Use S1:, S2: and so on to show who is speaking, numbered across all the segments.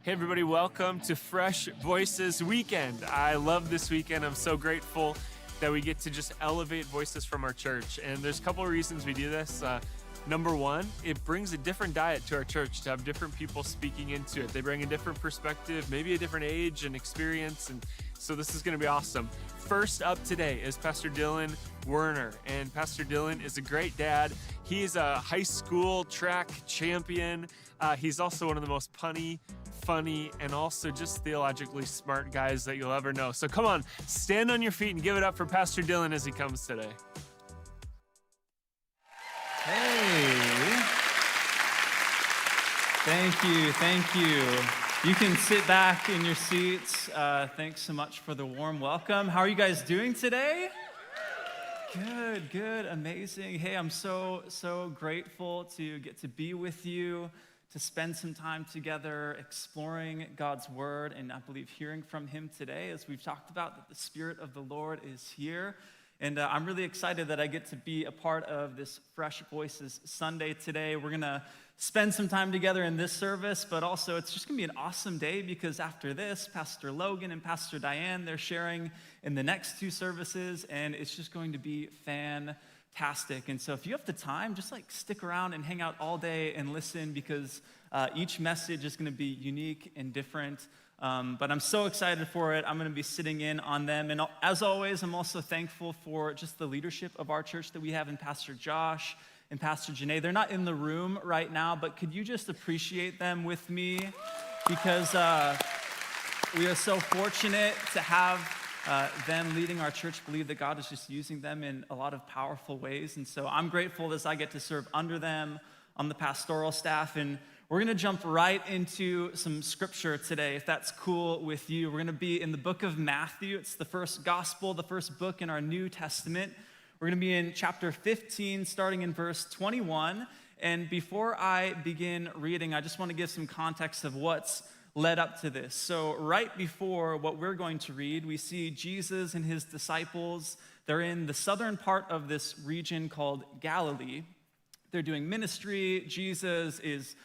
S1: Hey everybody, welcome to Fresh Voices Weekend. I love this weekend. I'm so grateful that we get to just elevate voices from our church. And there's a couple of reasons we do this. Number one, it brings a different diet to our church to have different people speaking into it. They bring a different perspective, maybe a different age and experience. And so this is going to be awesome. First up today is Pastor Dylan Werner. And Pastor Dylan is a great dad. He's a high school track champion. He's also one of the most funny, and also just theologically smart guys that you'll ever know. So come on, stand on your feet and give it up for Pastor Dylan as he comes today.
S2: Hey. Thank you. You can sit back in your seats. Thanks so much for the warm welcome. How are you guys doing today? Good, amazing. Hey, I'm so grateful to get to be with you, to spend some time together exploring God's word, and I believe hearing from him today, as we've talked about, that the Spirit of the Lord is here. And I'm really excited that I get to be a part of this Fresh Voices Sunday today. We're going to spend some time together in this service, but also it's just going to be an awesome day because after this, Pastor Logan and Pastor Diane, they're sharing in the next two services, and it's just going to be fantastic. And so if you have the time, just stick around and hang out all day and listen because each message is going to be unique and different. But I'm so excited for it. I'm going to be sitting in on them. And as always, I'm also thankful for just the leadership of our church that we have in Pastor Josh and Pastor Jenaye. They're not in the room right now, but could you just appreciate them with me? Because we are so fortunate to have them leading our church. Believe that God is just using them in a lot of powerful ways. And so I'm grateful as I get to serve under them on the pastoral staff. And we're going to jump right into some scripture today, if that's cool with you. We're going to be in the book of Matthew. It's the first gospel, the first book in our New Testament. We're going to be in chapter 15, starting in verse 21. And before I begin reading, I just want to give some context of what's led up to this. So right before what we're going to read, we see Jesus and his disciples. They're in the southern part of this region called Galilee. They're doing ministry. Jesus is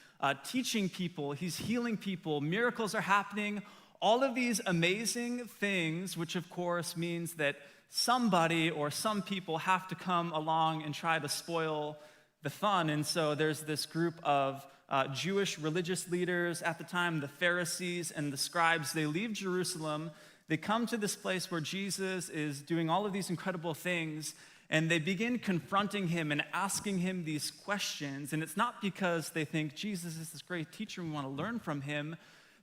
S2: teaching people. He's healing people. Miracles are happening. All of these amazing things, which of course means that somebody or some people have to come along and try to spoil the fun. And so there's this group of Jewish religious leaders at the time, the Pharisees and the scribes. They leave Jerusalem. They come to this place where Jesus is doing all of these incredible things. And they begin confronting him and asking him these questions. And it's not because they think Jesus is this great teacher and we want to learn from him.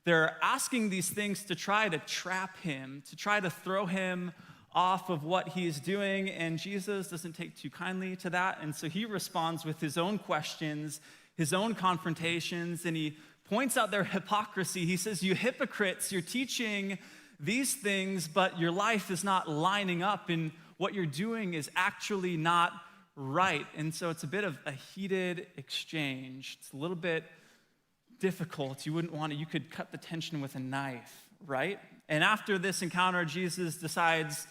S2: They're asking these things to try to trap him, to try to throw him off of what he's doing. And Jesus doesn't take too kindly to that. And so he responds with his own questions, his own confrontations, and he points out their hypocrisy. He says, "You hypocrites, you're teaching these things, but your life is not lining up, and what you're doing is actually not right." And so it's a bit of a heated exchange. It's a little bit difficult. You could cut the tension with a knife, right? And after this encounter, Jesus decides,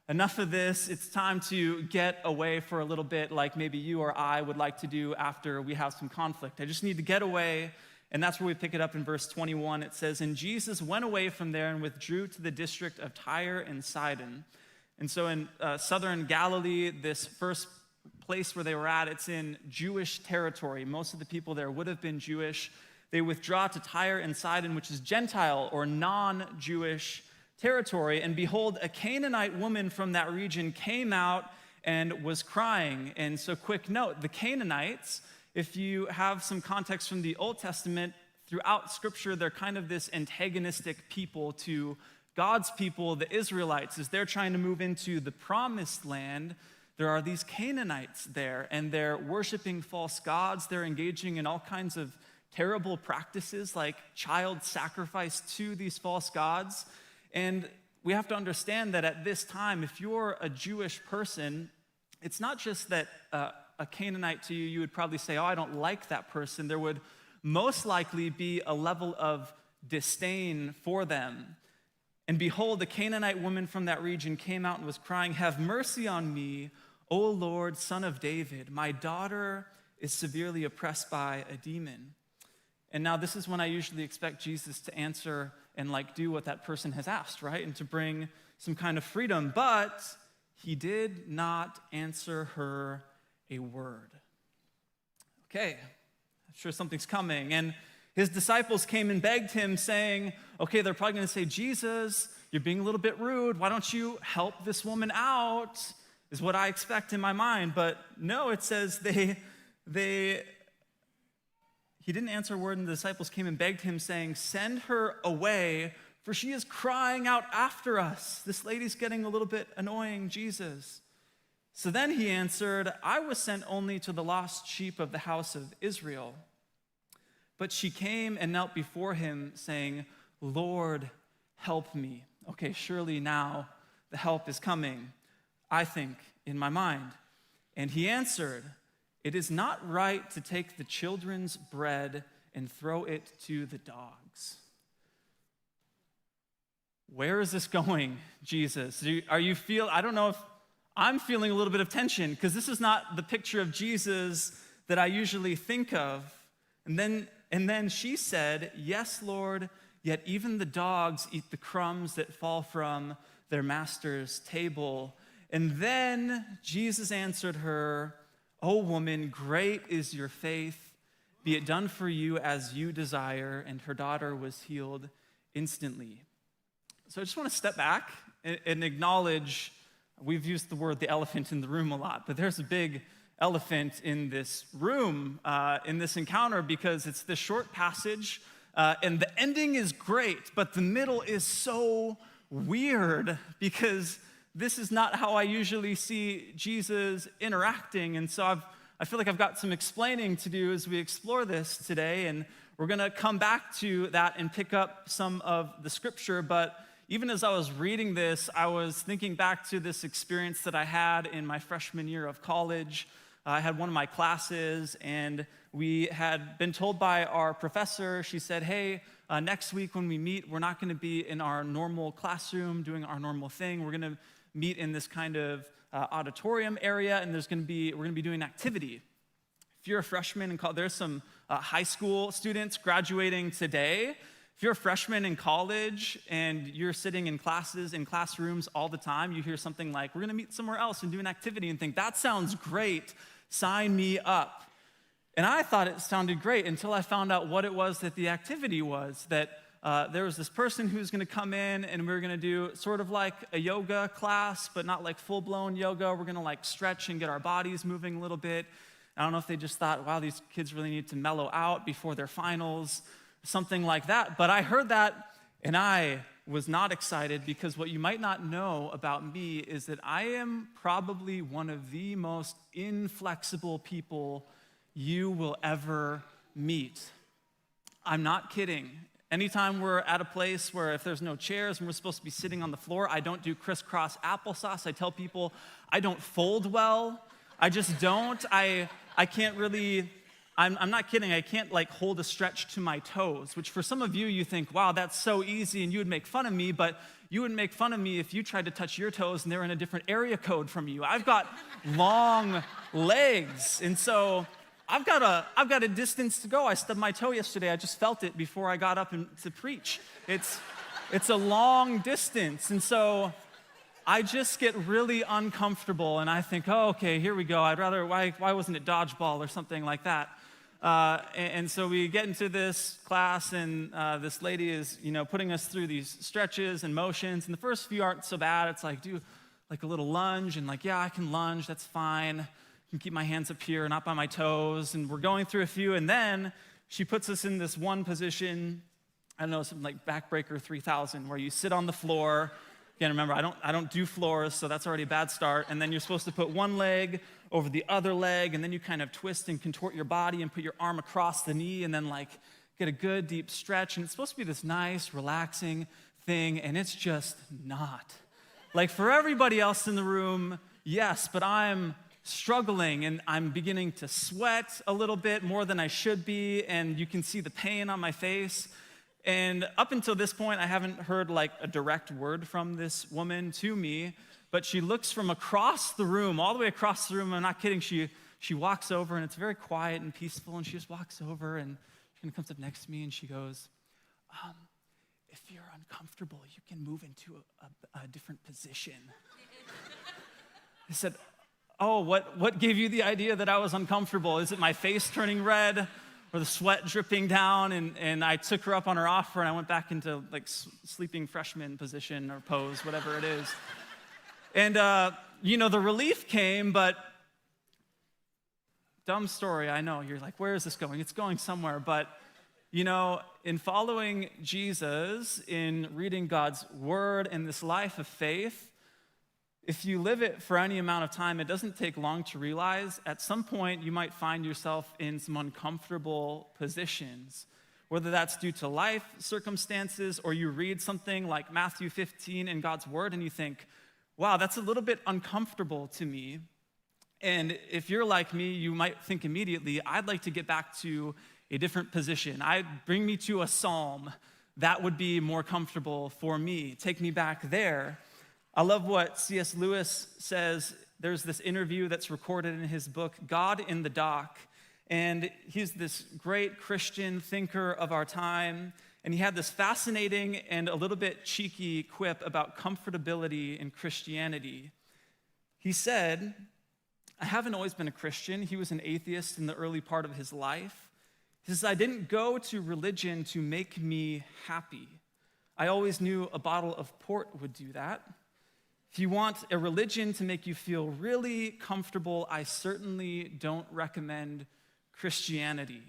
S2: enough of this. It's time to get away for a little bit, like maybe you or I would like to do after we have some conflict. I just need to get away. And that's where we pick it up in verse 21. It says, "And Jesus went away from there and withdrew to the district of Tyre and Sidon." And so in southern Galilee, this first place where they were at, it's in Jewish territory. Most of the people there would have been Jewish. They withdraw to Tyre and Sidon, which is Gentile or non-Jewish territory. And behold, a Canaanite woman from that region came out and was crying. And so quick note, the Canaanites, if you have some context from the Old Testament, throughout Scripture, they're kind of this antagonistic people to God's people, the Israelites. As they're trying to move into the promised land, there are these Canaanites there, and they're worshiping false gods. They're engaging in all kinds of terrible practices like child sacrifice to these false gods. And we have to understand that at this time, if you're a Jewish person, it's not just that a Canaanite to you, you would probably say, "Oh, I don't like that person." There would most likely be a level of disdain for them. "And behold, the Canaanite woman from that region came out and was crying, 'Have mercy on me, O Lord, Son of David. My daughter is severely oppressed by a demon.'" And now this is when I usually expect Jesus to answer and do what that person has asked, right? And to bring some kind of freedom. But he did not answer her a word. Okay, I'm sure something's coming. And his disciples came and begged him, saying, okay, they're probably going to say, Jesus, you're being a little bit rude. Why don't you help this woman out? Is what I expect in my mind. But no, it says he didn't answer a word, and the disciples came and begged him, saying, send her away, for she is crying out after us. This lady's getting a little bit annoying, Jesus. So then he answered, I was sent only to the lost sheep of the house of Israel. But she came and knelt before him, saying, Lord, help me. Okay, surely now the help is coming, I think, in my mind. And he answered, it is not right to take the children's bread and throw it to the dogs. Where is this going, Jesus? I don't know if I'm feeling a little bit of tension, because this is not the picture of Jesus that I usually think of. And then she said, yes, Lord, yet even the dogs eat the crumbs that fall from their master's table. And then Jesus answered her, O woman, great is your faith. Be it done for you as you desire. And her daughter was healed instantly. So I just want to step back and acknowledge, we've used the word the elephant in the room a lot, but there's a big elephant in this room, in this encounter, because it's this short passage, and the ending is great, but the middle is so weird, because this is not how I usually see Jesus interacting. And so I feel like I've got some explaining to do as we explore this today. And we're going to come back to that and pick up some of the scripture. But even as I was reading this, I was thinking back to this experience that I had in my freshman year of college. I had one of my classes, and we had been told by our professor, she said, hey, next week when we meet, we're not going to be in our normal classroom doing our normal thing. We're going to meet in this kind of auditorium area, and we're going to be doing an activity. If you're a freshman in college, there's some high school students graduating today. If you're a freshman in college and you're sitting in classrooms all the time, you hear something like, we're going to meet somewhere else and do an activity, and think, that sounds great, sign me up. And I thought it sounded great until I found out what it was that the activity was, that there was this person who's going to come in, and we were going to do sort of like a yoga class, but not like full-blown yoga. We're going to stretch and get our bodies moving a little bit. I don't know if they just thought, wow, these kids really need to mellow out before their finals, something like that. But I heard that, and I was not excited, because what you might not know about me is that I am probably one of the most inflexible people you will ever meet. I'm not kidding. Anytime we're at a place where if there's no chairs and we're supposed to be sitting on the floor, I don't do crisscross applesauce. I tell people I don't fold well. I just don't. I can't really, I'm not kidding. I can't hold a stretch to my toes, which for some of you, you think, wow, that's so easy, and you would make fun of me, but you would make fun of me if you tried to touch your toes and they're in a different area code from you. I've got long legs, and so I've got a distance to go. I stubbed my toe yesterday. I just felt it before I got up to preach. It's a long distance, and so I just get really uncomfortable, and I think, oh, okay, here we go. Why wasn't it dodgeball or something like that? And so we get into this class, and this lady is, putting us through these stretches and motions, and the first few aren't so bad. It's do a little lunge, and yeah, I can lunge, that's fine. I can keep my hands up here, not by my toes, and we're going through a few, and then she puts us in this one position, I don't know, something like backbreaker 3000, where you sit on the floor. Again, remember, I don't do floors, so that's already a bad start, and then you're supposed to put one leg over the other leg, and then you kind of twist and contort your body and put your arm across the knee, and then get a good deep stretch, and it's supposed to be this nice, relaxing thing, and it's just not. For everybody else in the room, yes, but I'm struggling, and I'm beginning to sweat a little bit more than I should be, and you can see the pain on my face. And up until this point, I haven't heard a direct word from this woman to me, but she looks from across the room, all the way across the room. I'm not kidding. She walks over, and it's very quiet and peaceful, and she just walks over, and kind of comes up next to me and she goes, if you're uncomfortable, you can move into a different position. I said, oh, what gave you the idea that I was uncomfortable? Is it my face turning red or the sweat dripping down? And I took her up on her offer and I went back into like sleeping freshman position or pose, whatever it is. And, the relief came, but dumb story, I know. You're like, where is this going? It's going somewhere. But, in following Jesus, in reading God's word in this life of faith, if you live it for any amount of time, it doesn't take long to realize at some point you might find yourself in some uncomfortable positions, whether that's due to life circumstances or you read something like Matthew 15 in God's word and you think, wow, that's a little bit uncomfortable to me. And if you're like me, you might think immediately, I'd like to get back to a different position. Bring me to a psalm. That would be more comfortable for me. Take me back there. I love what C.S. Lewis says. There's this interview that's recorded in his book, God in the Dock. And he's this great Christian thinker of our time. And he had this fascinating and a little bit cheeky quip about comfortability in Christianity. He said, I haven't always been a Christian. He was an atheist in the early part of his life. He says, I didn't go to religion to make me happy. I always knew a bottle of port would do that. If you want a religion to make you feel really comfortable, I certainly don't recommend Christianity.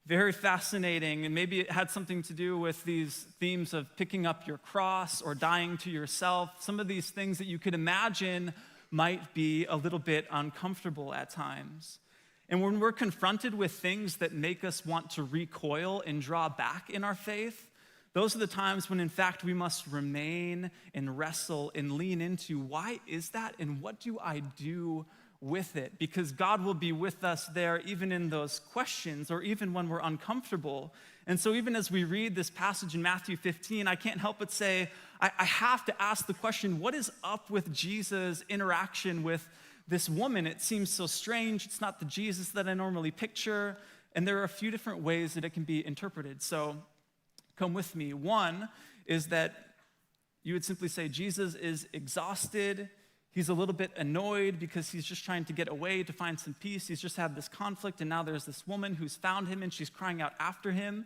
S2: Very fascinating, and maybe it had something to do with these themes of picking up your cross or dying to yourself, some of these things that you could imagine might be a little bit uncomfortable at times. And when we're confronted with things that make us want to recoil and draw back in our faith, those are the times when, in fact, we must remain and wrestle and lean into, why is that, and what do I do with it? Because God will be with us there even in those questions or even when we're uncomfortable. And so even as we read this passage in Matthew 15, I can't help but say, I have to ask the question, what is up with Jesus' interaction with this woman? It seems so strange. It's not the Jesus that I normally picture. And there are a few different ways that it can be interpreted. So come with me. One is that you would simply say Jesus is exhausted. He's a little bit annoyed because he's just trying to get away to find some peace. He's just had this conflict, and now there's this woman who's found him, and she's crying out after him.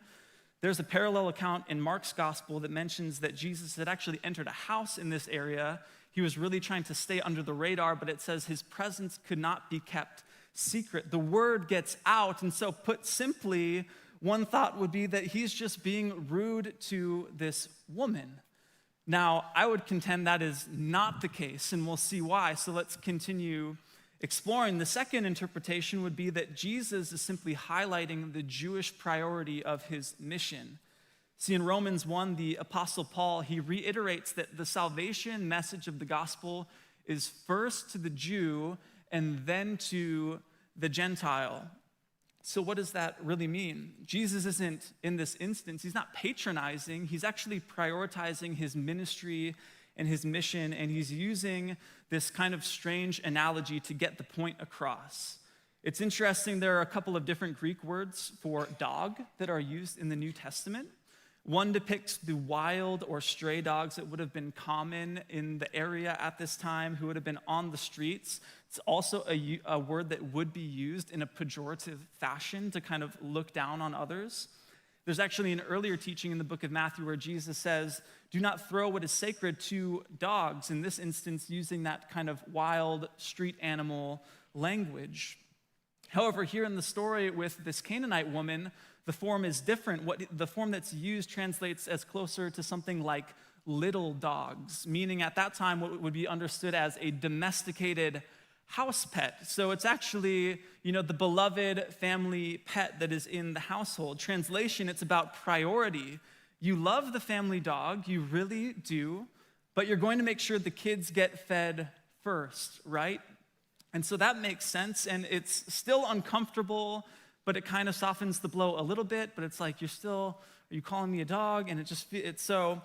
S2: There's a parallel account in Mark's gospel that mentions that Jesus had actually entered a house in this area. He was really trying to stay under the radar, but it says his presence could not be kept secret. The word gets out, and so put simply, one thought would be that he's just being rude to this woman. Now, I would contend that is not the case, and we'll see why. So let's continue exploring. The second interpretation would be that Jesus is simply highlighting the Jewish priority of his mission. See, in Romans 1, the Apostle Paul, he reiterates that the salvation message of the gospel is first to the Jew and then to the Gentile. So what does that really mean? Jesus isn't, in this instance, he's not patronizing. He's actually prioritizing his ministry and his mission, and he's using this kind of strange analogy to get the point across. It's interesting, there are a couple of different Greek words for dog that are used in the New Testament. One depicts the wild or stray dogs that would have been common in the area at this time, who would have been on the streets. It's also a word that would be used in a pejorative fashion to kind of look down on others. There's actually an earlier teaching in the book of Matthew where Jesus says, do not throw what is sacred to dogs, in this instance using that kind of wild street animal language. However, here in the story with this Canaanite woman, the form is different. The form that's used translates as closer to something like little dogs, meaning at that time what would be understood as a domesticated house pet. So it's actually, the beloved family pet that is in the household. Translation, it's about priority. You love the family dog, you really do, but you're going to make sure the kids get fed first, right? And so that makes sense, and it's still uncomfortable, but it kind of softens the blow a little bit, but it's like, are you calling me a dog? And it's so,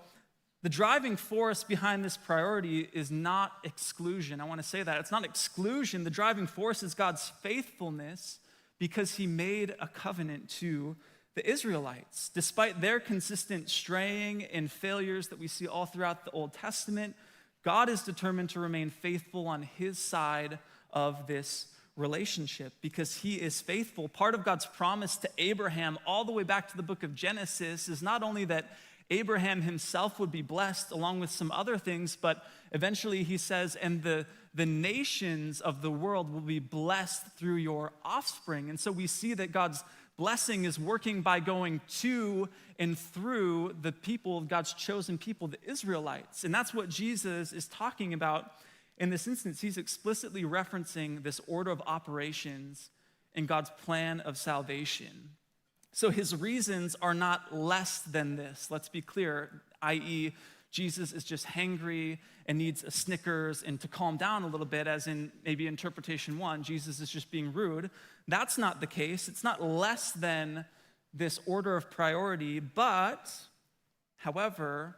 S2: the driving force behind this priority is not exclusion. I want to say that. It's not exclusion. The driving force is God's faithfulness because he made a covenant to the Israelites. Despite their consistent straying and failures that we see all throughout the Old Testament, God is determined to remain faithful on his side of this relationship because he is faithful. Part of God's promise to Abraham all the way back to the book of Genesis is not only that Abraham himself would be blessed along with some other things, but eventually he says, and the nations of the world will be blessed through your offspring. And so we see that God's blessing is working by going to and through the people, God's chosen people, the Israelites. And that's what Jesus is talking about in this instance. He's explicitly referencing this order of operations in God's plan of salvation. So his reasons are not less than this. Let's be clear, i.e., Jesus is just hangry and needs a Snickers and to calm down a little bit, as in maybe interpretation 1, Jesus is just being rude. That's not the case. It's not less than this order of priority, but, however,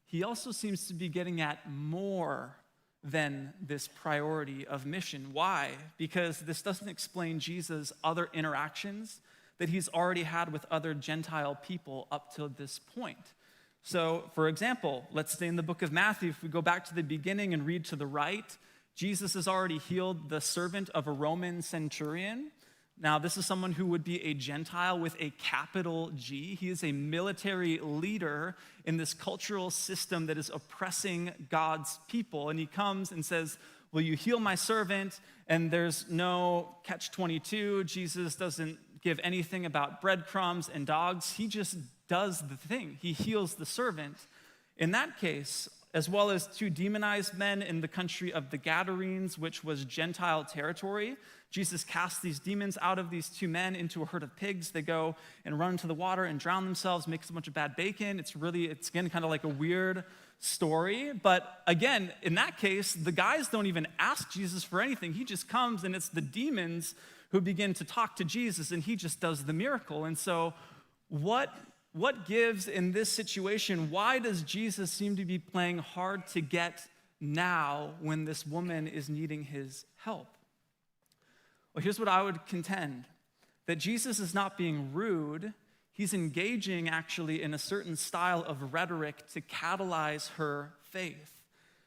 S2: he also seems to be getting at more than this priority of mission. Why? Because this doesn't explain Jesus' other interactions that he's already had with other Gentile people up to this point. So, for example, let's stay in the book of Matthew. If we go back to the beginning and read to the right, Jesus has already healed the servant of a Roman centurion. Now, this is someone who would be a Gentile with a capital G. He is a military leader in this cultural system that is oppressing God's people. And he comes and says, will you heal my servant? And there's no catch-22. Jesus doesn't give anything about breadcrumbs and dogs. He just does the thing. He heals the servant. In that case, as well as 2 demonized men in the country of the Gadarenes, which was Gentile territory, Jesus casts these demons out of these 2 men into a herd of pigs. They go and run into the water and drown themselves, makes a bunch of bad bacon. It's again kind of like a weird story. But again, in that case, the guys don't even ask Jesus for anything. He just comes and it's the demons who begin to talk to Jesus, and he just does the miracle. And so what gives in this situation? Why does Jesus seem to be playing hard to get now when this woman is needing his help? Well, here's what I would contend, that Jesus is not being rude. He's engaging actually in a certain style of rhetoric to catalyze her faith.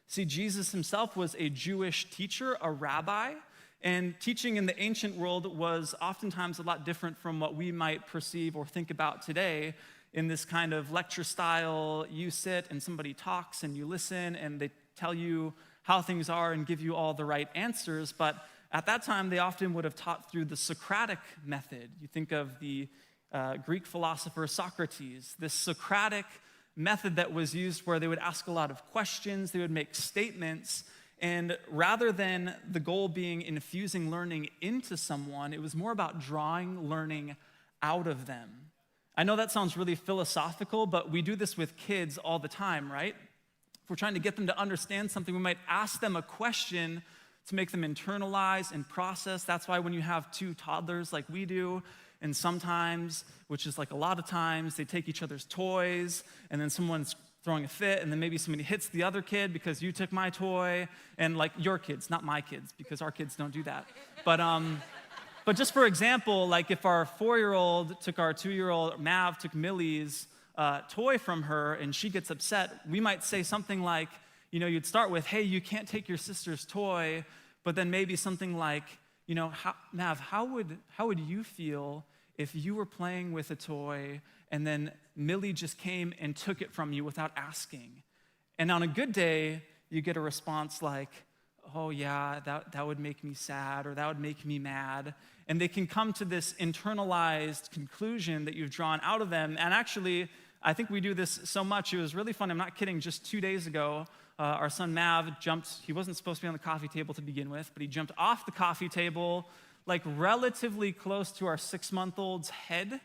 S2: See, Jesus himself was a Jewish teacher, a rabbi, and teaching in the ancient world was oftentimes a lot different from what we might perceive or think about today in this kind of lecture style. You sit and somebody talks and you listen and they tell you how things are and give you all the right answers. But at that time, they often would have taught through the Socratic method. You think of the Greek philosopher Socrates, this Socratic method that was used where they would ask a lot of questions, they would make statements, and rather than the goal being infusing learning into someone, it was more about drawing learning out of them. I know that sounds really philosophical, but we do this with kids all the time, right? If we're trying to get them to understand something, we might ask them a question to make them internalize and process. That's why when you have 2 toddlers like we do, and sometimes, which is like a lot of times, they take each other's toys, and then someone's throwing a fit, and then maybe somebody hits the other kid because you took my toy, and like your kids, not my kids, because our kids don't do that. But just for example, like if our 4-year-old took our 2-year-old, Mav took Millie's toy from her, and she gets upset, we might say something like, you'd start with, hey, you can't take your sister's toy, but then maybe something like, Mav, how would you feel if you were playing with a toy and then Millie just came and took it from you without asking? And on a good day, you get a response like, oh yeah, that would make me sad, or that would make me mad. And they can come to this internalized conclusion that you've drawn out of them. And actually, I think we do this so much. It was really fun. I'm not kidding. Just 2 days ago, our son Mav jumped. He wasn't supposed to be on the coffee table to begin with, but he jumped off the coffee table, like relatively close to our 6-month-old's head.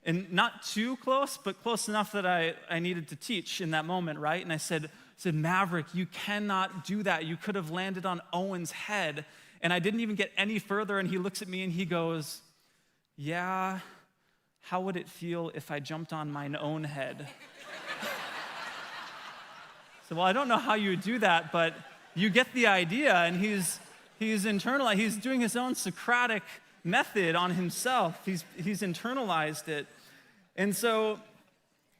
S2: And not too close, but close enough that I needed to teach in that moment, right? And I said, Maverick, you cannot do that. You could have landed on Owen's head. And I didn't even get any further, and he looks at me and he goes, yeah, how would it feel if I jumped on mine own head? So, well, I don't know how you would do that, but you get the idea. And he's internalized. He's doing his own Socratic method on himself. He's internalized it. And so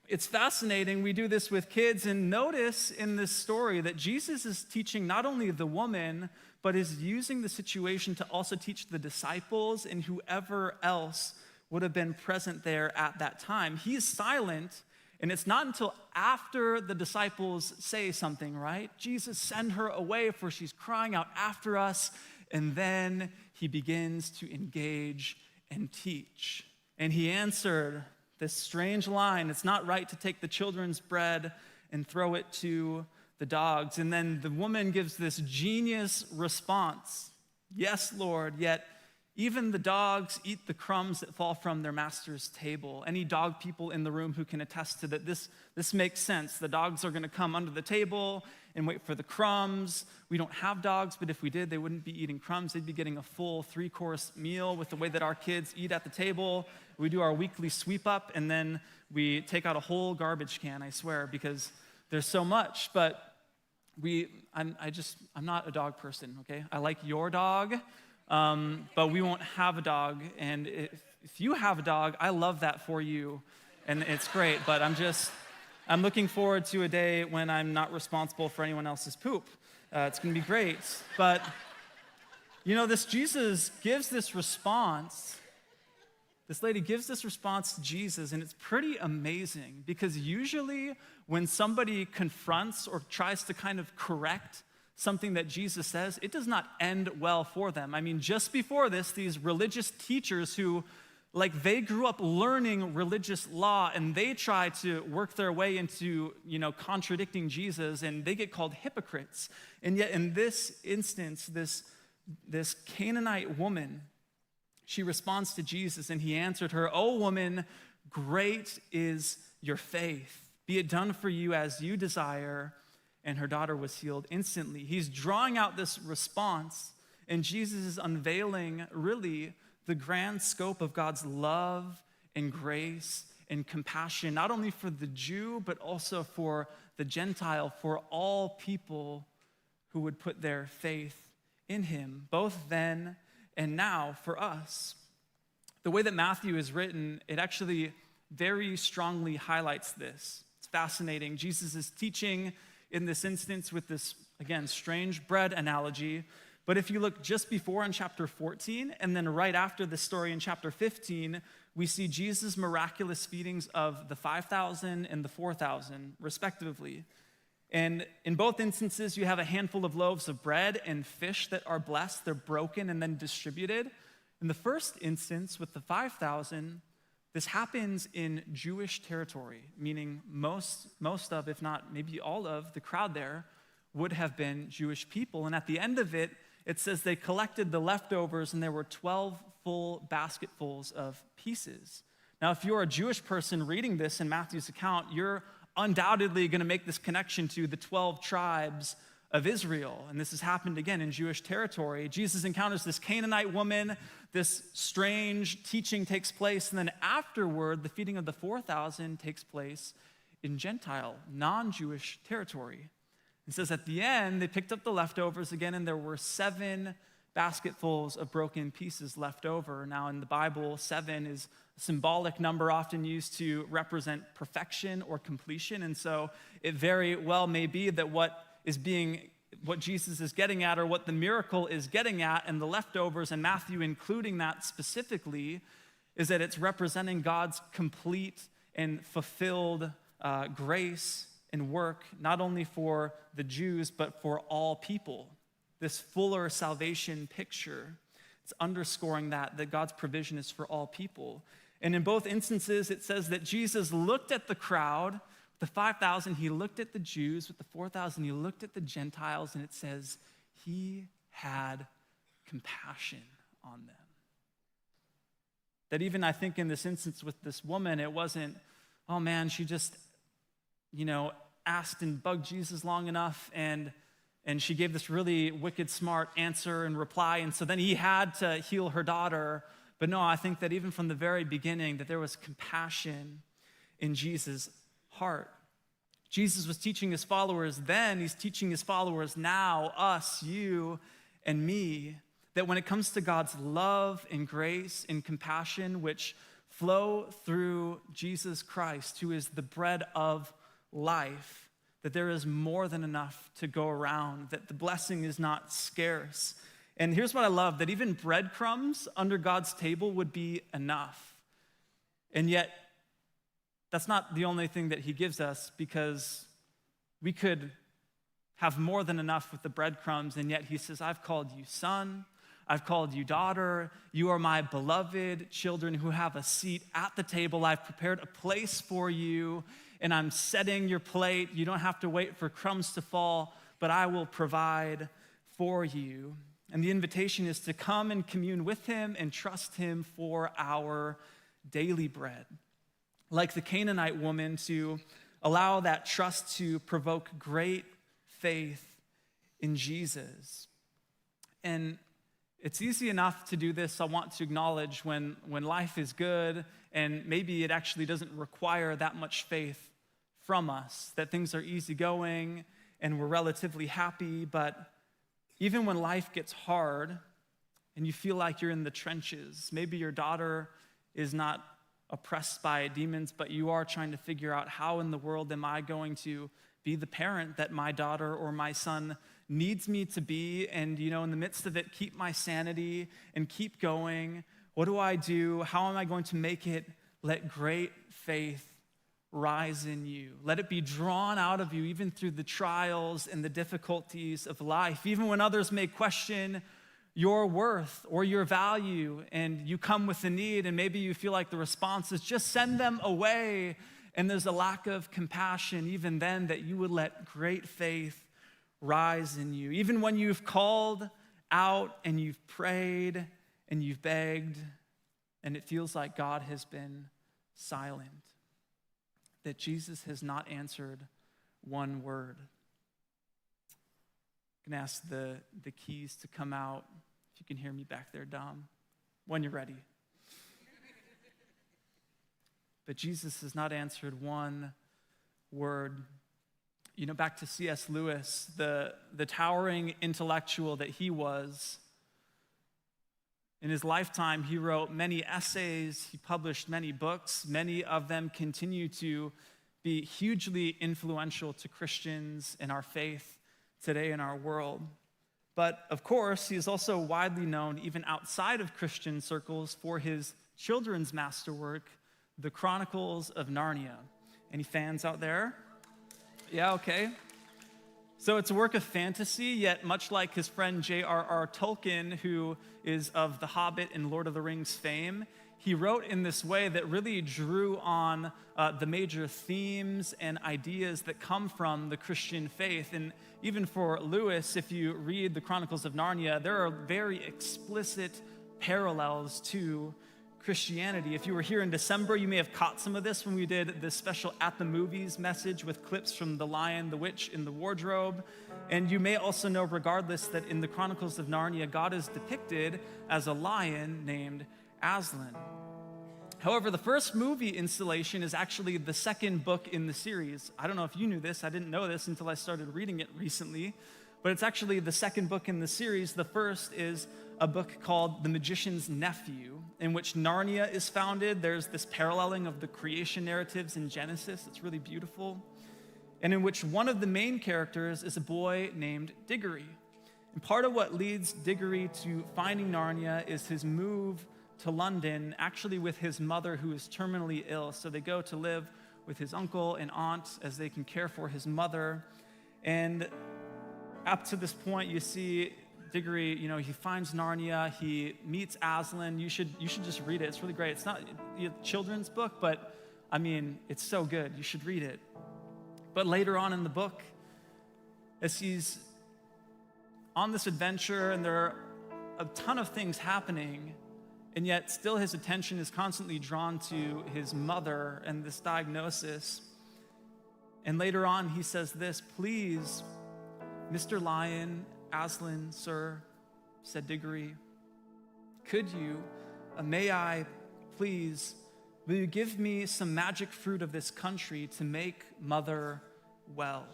S2: it's fascinating. We do this with kids, and notice in this story that Jesus is teaching not only the woman, but is using the situation to also teach the disciples and whoever else would have been present there at that time. He is silent, and it's not until after the disciples say something, right? Jesus, send her away, for she's crying out after us. And then he begins to engage and teach. And he answered this strange line, it's not right to take the children's bread and throw it to the dogs. And then the woman gives this genius response. Yes, Lord, yet even the dogs eat the crumbs that fall from their master's table. Any dog people in the room who can attest to that, this makes sense. The dogs are going to come under the table and wait for the crumbs. We don't have dogs, but if we did, they wouldn't be eating crumbs. They'd be getting a full 3-course meal with the way that our kids eat at the table. We do our weekly sweep up, and then we take out a whole garbage can, I swear, because there's so much. But I'm not a dog person, okay? I like your dog. But we won't have a dog, and if you have a dog, I love that for you, and it's great, but I'm looking forward to a day when I'm not responsible for anyone else's poop. It's going to be great, but this Jesus gives this response. This lady gives this response to Jesus, and it's pretty amazing, because usually when somebody confronts or tries to kind of correct something that Jesus says, it does not end well for them. I mean, just before this, these religious teachers who, they grew up learning religious law, and they try to work their way into, contradicting Jesus, and they get called hypocrites. And yet in this instance, this Canaanite woman, she responds to Jesus, and he answered her, "O woman, great is your faith. Be it done for you as you desire." And her daughter was healed instantly. He's drawing out this response, and Jesus is unveiling really the grand scope of God's love and grace and compassion, not only for the Jew, but also for the Gentile, for all people who would put their faith in him, both then and now for us. The way that Matthew is written, it actually very strongly highlights this. It's fascinating. Jesus is teaching in this instance with this, again, strange bread analogy. But if you look just before in chapter 14, and then right after the story in chapter 15, we see Jesus' miraculous feedings of the 5,000 and the 4,000, respectively. And in both instances, you have a handful of loaves of bread and fish that are blessed. They're broken and then distributed. In the first instance, with the 5,000, this happens in Jewish territory, meaning most of, if not maybe all of, the crowd there would have been Jewish people. And at the end of it, it says they collected the leftovers, and there were 12 full basketfuls of pieces. Now, if you're a Jewish person reading this in Matthew's account, you're undoubtedly going to make this connection to the 12 tribes of Israel. And this has happened again in Jewish territory. Jesus encounters this Canaanite woman, this strange teaching takes place, and then afterward, the feeding of the 4,000 takes place in Gentile, non-Jewish territory. It says at the end, they picked up the leftovers again, and there were 7 basketfuls of broken pieces left over. Now in the Bible, 7 is a symbolic number often used to represent perfection or completion, and so it very well may be that what Jesus is getting at, or what the miracle is getting at, and the leftovers, and Matthew including that specifically, is that it's representing God's complete and fulfilled grace and work, not only for the Jews, but for all people. This fuller salvation picture, it's underscoring that God's provision is for all people. And in both instances, it says that Jesus looked at the crowd. The 5,000, he looked at the Jews. With the 4,000, he looked at the Gentiles, and it says he had compassion on them. That even, I think, in this instance with this woman, it wasn't, oh man, she just, asked and bugged Jesus long enough, and she gave this really wicked smart answer and reply, and so then he had to heal her daughter. But no, I think that even from the very beginning, that there was compassion in Jesus' heart. Jesus was teaching his followers then, he's teaching his followers now, us, you, and me, that when it comes to God's love and grace and compassion, which flow through Jesus Christ, who is the bread of life, that there is more than enough to go around, that the blessing is not scarce. And here's what I love, that even breadcrumbs under God's table would be enough. And yet, that's not the only thing that he gives us, because we could have more than enough with the breadcrumbs, and yet he says, I've called you son, I've called you daughter, you are my beloved children who have a seat at the table. I've prepared a place for you, and I'm setting your plate. You don't have to wait for crumbs to fall, but I will provide for you. And the invitation is to come and commune with him and trust him for our daily bread. Like the Canaanite woman, to allow that trust to provoke great faith in Jesus. And it's easy enough to do this, I want to acknowledge, when life is good and maybe it actually doesn't require that much faith from us, that things are easygoing and we're relatively happy. But even when life gets hard and you feel like you're in the trenches, maybe your daughter is not oppressed by demons, but you are trying to figure out, how in the world am I going to be the parent that my daughter or my son needs me to be? And, in the midst of it, keep my sanity and keep going. What do I do? How am I going to make it? Let great faith rise in you. Let it be drawn out of you, even through the trials and the difficulties of life. Even when others may question your worth or your value, and you come with a need, and maybe you feel like the response is just send them away, and there's a lack of compassion, even then, that you would let great faith rise in you. Even when you've called out and you've prayed and you've begged, and it feels like God has been silent, that Jesus has not answered one word. I'm going to ask the keys to come out. If you can hear me back there, Dom, when you're ready. But Jesus has not answered one word. Back to C.S. Lewis, the towering intellectual that he was. In his lifetime, he wrote many essays, he published many books. Many of them continue to be hugely influential to Christians in our faith today in our world. But of course, he is also widely known, even outside of Christian circles, for his children's masterwork, The Chronicles of Narnia. Any fans out there? Yeah, okay. So it's a work of fantasy, yet much like his friend J.R.R. Tolkien, who is of The Hobbit and Lord of the Rings fame, he wrote in this way that really drew on the major themes and ideas that come from the Christian faith. And even for Lewis, if you read the Chronicles of Narnia, there are very explicit parallels to Christianity. If you were here in December, you may have caught some of this when we did this special At the Movies message with clips from The Lion, the Witch, and the Wardrobe. And you may also know, regardless, that in the Chronicles of Narnia, God is depicted as a lion named Aslan. However, the first movie installation is actually the second book in the series. I don't know if you knew this. I didn't know this until I started reading it recently. But it's actually the second book in the series. The first is a book called The Magician's Nephew, in which Narnia is founded. There's this paralleling of the creation narratives in Genesis. It's really beautiful. And in which one of the main characters is a boy named Diggory. And part of what leads Diggory to finding Narnia is his move to London, actually with his mother, who is terminally ill. So they go to live with his uncle and aunt as they can care for his mother. And up to this point, you see Diggory, he finds Narnia, he meets Aslan. You should just read it. It's really great. It's not a children's book, but it's so good. You should read it. But later on in the book, as he's on this adventure and there are a ton of things happening, and yet still his attention is constantly drawn to his mother and this diagnosis. And later on, he says this, "Please, Mr. Lion, Aslan, sir," said Diggory, may I, please, will you give me some magic fruit of this country to make mother well?"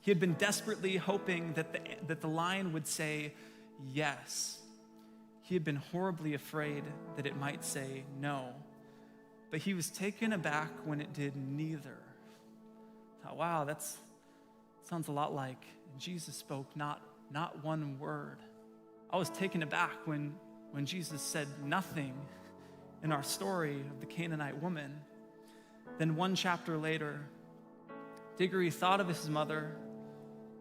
S2: He had been desperately hoping that the lion would say yes. He had been horribly afraid that it might say no. but he was taken aback when it did neither. Oh, wow, that sounds a lot like Jesus spoke not one word. I was taken aback when Jesus said nothing in our story of the Canaanite woman. Then one chapter later, Diggory thought of his mother,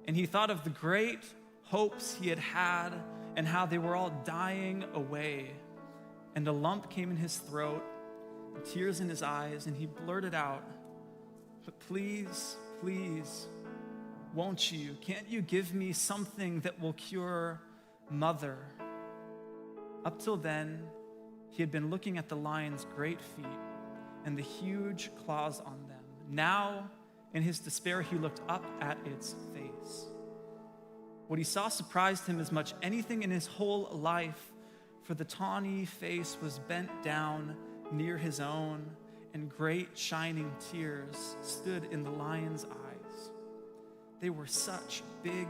S2: and he thought of the great hopes he had had and how they were all dying away. And a lump came in his throat, and tears in his eyes, and he blurted out, "But please, please, won't you? Can't you give me something that will cure Mother?" Up till then, he had been looking at the lion's great feet and the huge claws on them. Now, in his despair, he looked up at its face. What he saw surprised him as much anything in his whole life, for the tawny face was bent down near his own, and great shining tears stood in the lion's eyes. They were such big,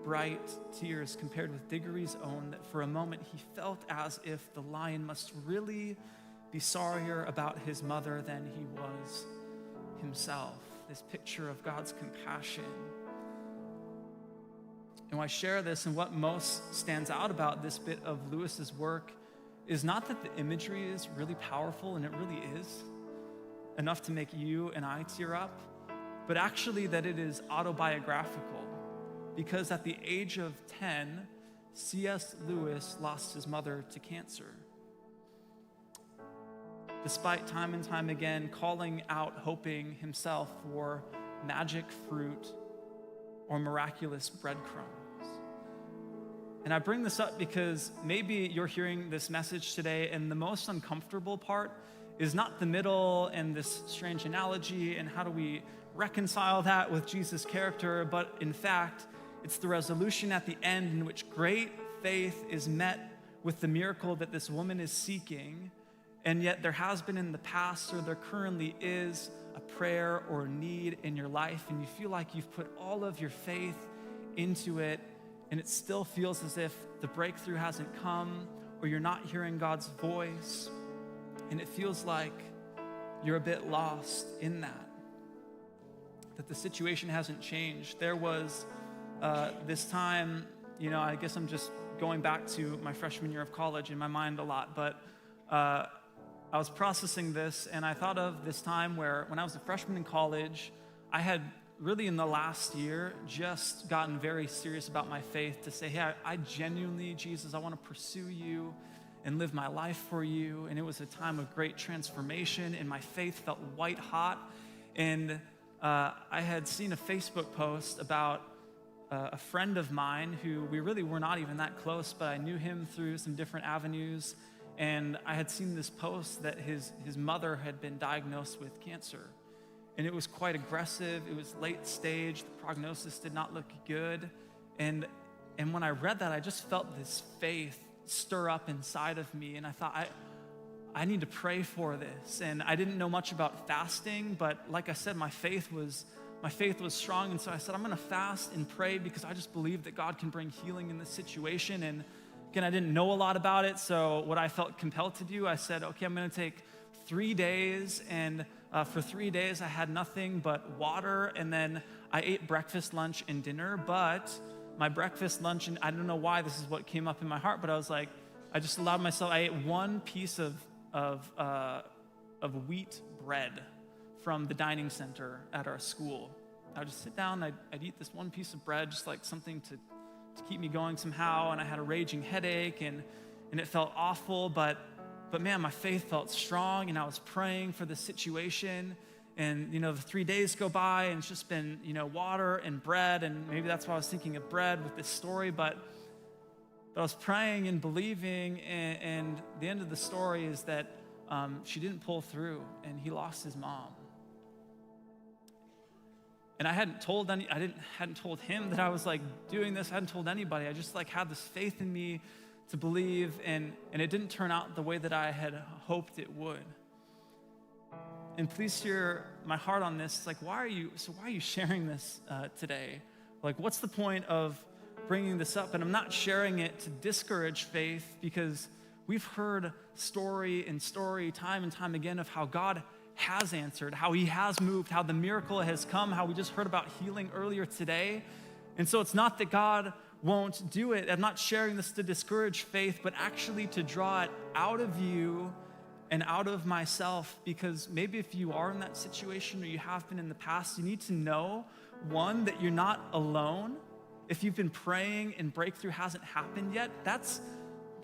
S2: bright tears compared with Diggory's own that for a moment he felt as if the lion must really be sorrier about his mother than he was himself. This picture of God's compassion. And I share this, and what most stands out about this bit of Lewis's work is not that the imagery is really powerful, and it really is enough to make you and I tear up, but actually that it is autobiographical. Because at the age of 10, C.S. Lewis lost his mother to cancer. Despite time and time again calling out, hoping himself for magic fruit or miraculous breadcrumbs. And I bring this up because maybe you're hearing this message today, and the most uncomfortable part is not the middle and this strange analogy and how do we reconcile that with Jesus' character, but in fact, it's the resolution at the end in which great faith is met with the miracle that this woman is seeking, and yet there has been in the past, or there currently is, a prayer or need in your life, and you feel like you've put all of your faith into it, and it still feels as if the breakthrough hasn't come, or you're not hearing God's voice, and it feels like you're a bit lost in that the situation hasn't changed. There was this time, I guess I'm just going back to my freshman year of college in my mind a lot, but I was processing this, and I thought of this time where when I was a freshman in college, I had really in the last year just gotten very serious about my faith to say, hey, I genuinely, Jesus, I want to pursue you and live my life for you. And it was a time of great transformation, and my faith felt white hot. And I had seen a Facebook post about a friend of mine who we really were not even that close, but I knew him through some different avenues. And I had seen this post that his mother had been diagnosed with cancer. And it was quite aggressive. It was late stage. The prognosis did not look good. And when I read that, I just felt this faith stir up inside of me. And I thought, I need to pray for this. And I didn't know much about fasting, but like I said, my faith was strong. And so I said, I'm going to fast and pray because I just believe that God can bring healing in this situation. And again, I didn't know a lot about it. So what I felt compelled to do, I said, okay, I'm going to take 3 days. And for 3 days, I had nothing but water. And then I ate breakfast, lunch, and dinner. But my breakfast, lunch, and I don't know why this is what came up in my heart, but I was like, I just allowed myself, I ate one piece of wheat bread from the dining center at our school. I would just sit down, I'd eat this one piece of bread, just like something to keep me going somehow. And I had a raging headache, and it felt awful, but man, my faith felt strong, and I was praying for the situation. And, the 3 days go by, and it's just been, water and bread, and maybe that's why I was thinking of bread with this story, but I was praying and believing, and the end of the story is that she didn't pull through, and he lost his mom. And I hadn't told him that I was doing this. I hadn't told anybody. I just had this faith in me to believe, and it didn't turn out the way that I had hoped it would. And please hear my heart on this. Why are you sharing this today? What's the point of bringing this up? And I'm not sharing it to discourage faith, because we've heard story and story time and time again of how God has answered, how he has moved, how the miracle has come, how we just heard about healing earlier today. And so it's not that God won't do it. I'm not sharing this to discourage faith, but actually to draw it out of you and out of myself, because maybe if you are in that situation or you have been in the past, you need to know, one, that you're not alone. If you've been praying and breakthrough hasn't happened yet, that's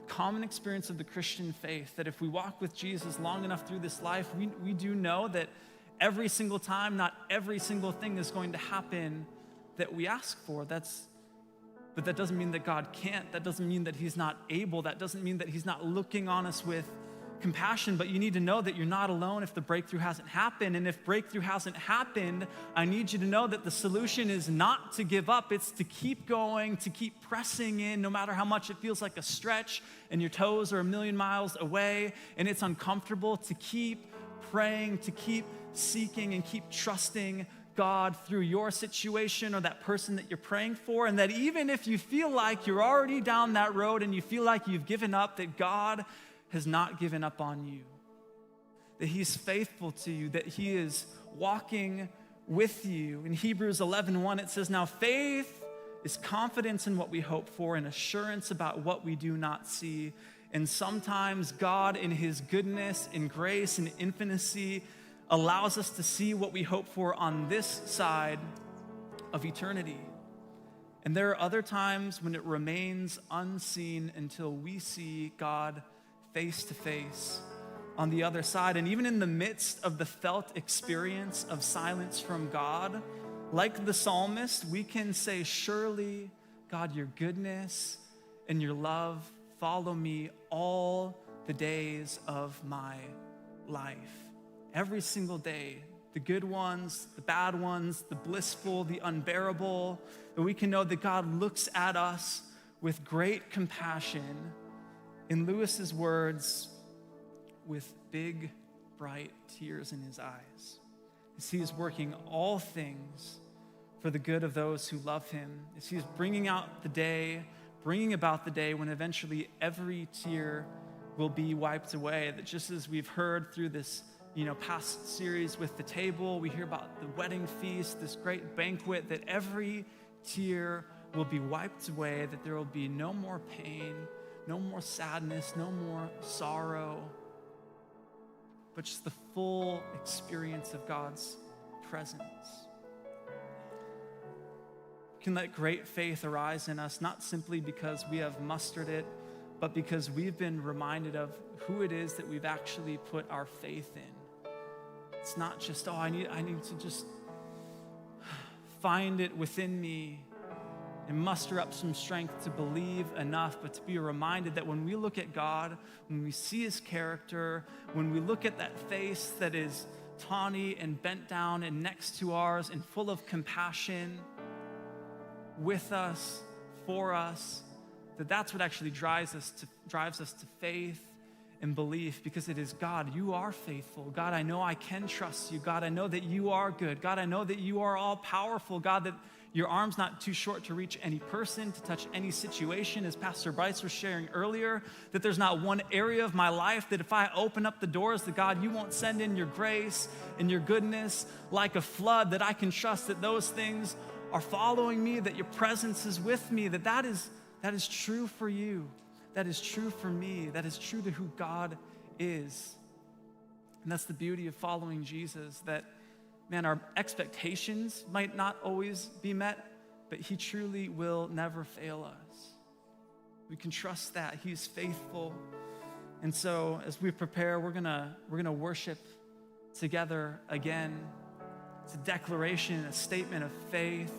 S2: common experience of the Christian faith, that if we walk with Jesus long enough through this life, we do know that every single time, not every single thing is going to happen that we ask for. But that doesn't mean that God can't. That doesn't mean that he's not able. That doesn't mean that he's not looking on us with compassion. But you need to know that you're not alone if the breakthrough hasn't happened. And if breakthrough hasn't happened, I need you to know that the solution is not to give up. It's to keep going, to keep pressing in, no matter how much it feels like a stretch and your toes are a million miles away and it's uncomfortable, to keep praying, to keep seeking and keep trusting God through your situation or that person that you're praying for. And that even if you feel like you're already down that road and you feel like you've given up, that God has not given up on you, that he's faithful to you, that he is walking with you. In Hebrews 11:1, it says, "Now faith is confidence in what we hope for and assurance about what we do not see." And sometimes God, in his goodness and grace and infinity, allows us to see what we hope for on this side of eternity. And there are other times when it remains unseen until we see God face to face on the other side. And even in the midst of the felt experience of silence from God, like the psalmist, we can say, "Surely, God, your goodness and your love follow me all the days of my life." Every single day, the good ones, the bad ones, the blissful, the unbearable, that we can know that God looks at us with great compassion. In Lewis's words, with big, bright tears in his eyes, as he is working all things for the good of those who love him, as he is bringing about the day when eventually every tear will be wiped away. That just as we've heard through this past series with the table, we hear about the wedding feast, this great banquet, that every tear will be wiped away, that there will be no more pain, no more sadness, no more sorrow, but just the full experience of God's presence. We can let great faith arise in us, not simply because we have mustered it, but because we've been reminded of who it is that we've actually put our faith in. It's not just, I need to just find it within me and muster up some strength to believe enough, but to be reminded that when we look at God, when we see his character, when we look at that face that is tawny and bent down and next to ours and full of compassion, with us, for us, that's what actually drives us to faith and belief, because it is, God, you are faithful. God, I know I can trust you. God, I know that you are good. God, I know that you are all powerful. God, that your arm's not too short to reach any person, to touch any situation. As Pastor Bryce was sharing earlier, that there's not one area of my life that if I open up the doors, that God, you won't send in your grace and your goodness like a flood, that I can trust that those things are following me, that your presence is with me, that is true for you. That is true for me. That is true to who God is. And that's the beauty of following Jesus, that, man, our expectations might not always be met, but he truly will never fail us. We can trust that. He's faithful. And so as we prepare, we're gonna worship together again. It's a declaration, a statement of faith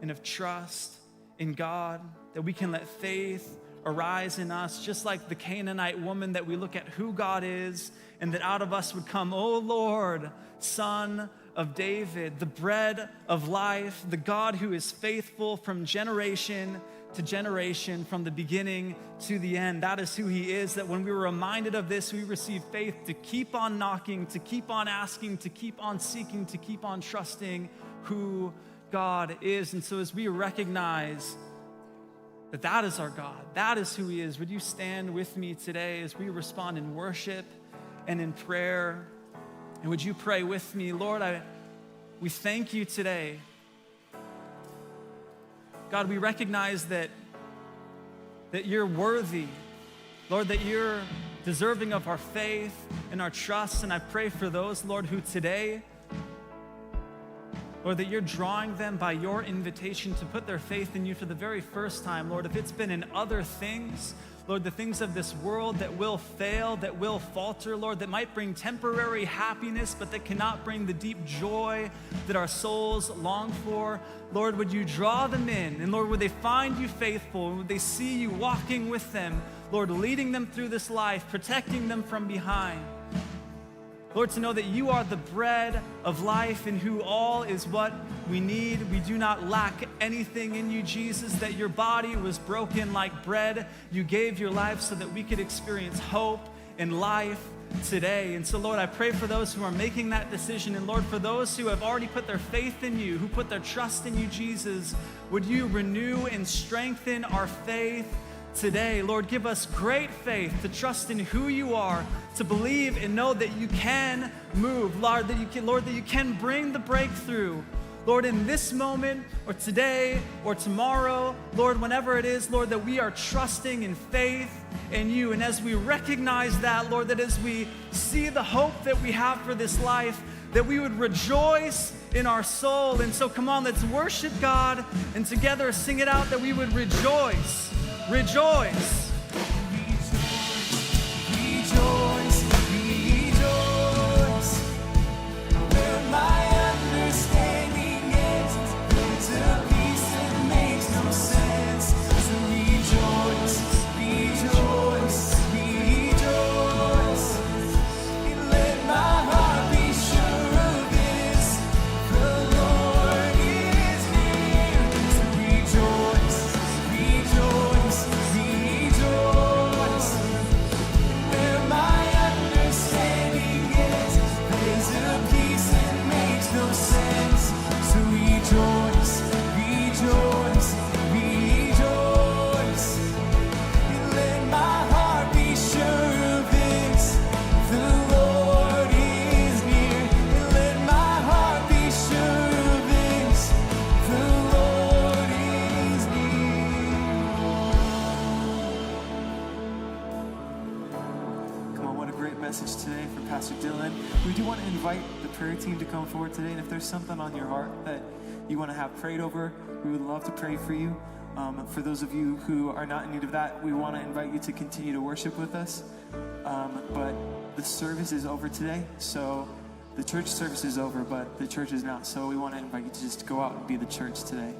S2: and of trust in God, that we can let faith arise in us, just like the Canaanite woman, that we look at who God is, and that out of us would come, "O Lord, Son of David, the bread of life, the God who is faithful from generation to generation, from the beginning to the end." That is who he is, that when we were reminded of this, we receive faith to keep on knocking, to keep on asking, to keep on seeking, to keep on trusting who God is. And so as we recognize that is our God. That is who he is. Would you stand with me today as we respond in worship and in prayer? And would you pray with me? Lord, we thank you today. God, we recognize that you're worthy. Lord, that you're deserving of our faith and our trust. And I pray for those, Lord, who today, Lord, that you're drawing them by your invitation to put their faith in you for the very first time. Lord, if it's been in other things, Lord, the things of this world that will fail, that will falter, Lord, that might bring temporary happiness, but that cannot bring the deep joy that our souls long for, Lord, would you draw them in? And Lord, would they find you faithful? And would they see you walking with them, Lord, leading them through this life, protecting them from behind? Lord, to know that you are the bread of life in who all is what we need. We do not lack anything in you, Jesus, that your body was broken like bread. You gave your life so that we could experience hope and life today. And so, Lord, I pray for those who are making that decision. And Lord, for those who have already put their faith in you, who put their trust in you, Jesus, would you renew and strengthen our faith today? Lord, give us great faith to trust in who you are, to believe and know that you can move, Lord, that you can bring the breakthrough, Lord, in this moment or today or tomorrow, Lord, whenever it is, Lord, that we are trusting in faith in you. And as we recognize that, Lord, that as we see the hope that we have for this life, that we would rejoice in our soul. And so come on, let's worship God and together sing it out that we would rejoice. Rejoice.
S3: Rejoice, rejoice, where my understanding ends, there's a peace that makes no sense. So rejoice, rejoice, rejoice, and let my heart be sure of this, the Lord is near. So rejoice, rejoice, rejoice, where my understanding is, there's a peace that makes no sense. So rejoice, rejoice, rejoice, and let my heart be sure of this, the Lord is near. And let my heart be sure of this, the Lord is near. Come on, what a great message today from Pastor Dylan. We do want to invite the prayer team to come forward today, and if there's something on your heart that you want to have prayed over, we would love to pray for you. For those of you who are not in need of that, we want to invite you to continue to worship with us. But the service is over today, so the church service is over, but the church is not. So we want to invite you to just go out and be the church today.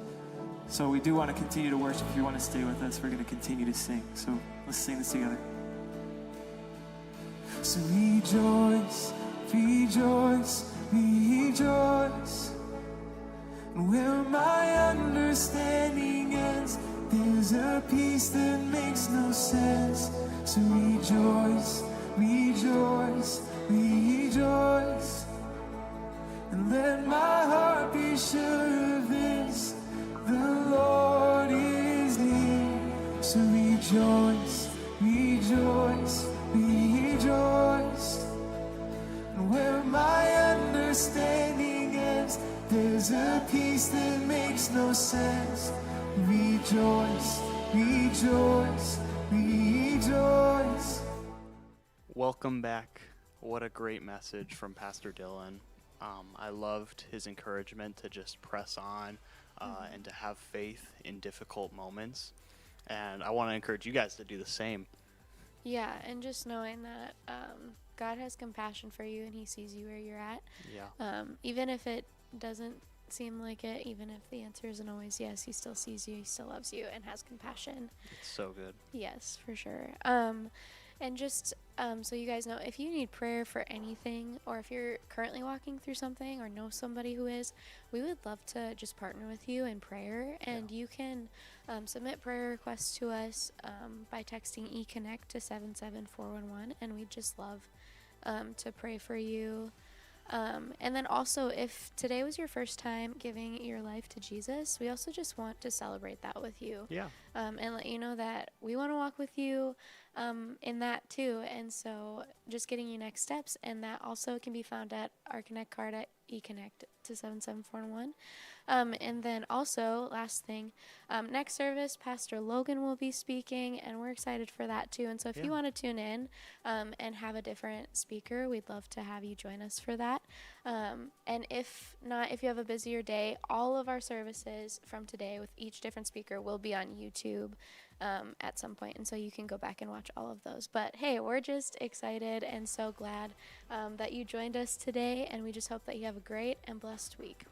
S3: So we do want to continue to worship. If you want to stay with us, we're going to continue to sing. So let's sing this together. So rejoice, rejoice, rejoice, and where my understanding ends, there's a peace that makes no sense. So rejoice, rejoice, rejoice, and let my heart be sure of this, the Lord is near. So rejoice, rejoice, rejoice, and where my understanding ends, there's a peace that makes no sense. Rejoice, rejoice, rejoice.
S4: Welcome back. What a great message from Pastor Dylan. I loved his encouragement to just press on and to have faith in difficult moments. And I want to encourage you guys to do the same.
S5: Yeah, and just knowing that God has compassion for you and he sees you where you're at.
S4: Yeah.
S5: Even if it doesn't seem like it, even if the answer isn't always yes, he still sees you, he still loves you and has compassion.
S4: It's so good.
S5: Yes, for sure. And just so you guys know, if you need prayer for anything, or if you're currently walking through something or know somebody who is, we would love to just partner with you in prayer. And you can submit prayer requests to us by texting eConnect to 77411, and we'd just love to pray for you. And then also, if today was your first time giving your life to Jesus, we also just want to celebrate that with you.
S4: Yeah.
S5: And let you know that we want to walk with you in that too. And so just getting you next steps. And that also can be found at our Connect card at eConnect to 77411. And then also, last thing, next service, Pastor Logan will be speaking, and we're excited for that too. And so if you want to tune in and have a different speaker, we'd love to have you join us for that. And if not, if you have a busier day, all of our services from today with each different speaker will be on YouTube at some point. And so you can go back and watch all of those. But hey, we're just excited and so glad that you joined us today. And we just hope that you have a great and blessed week.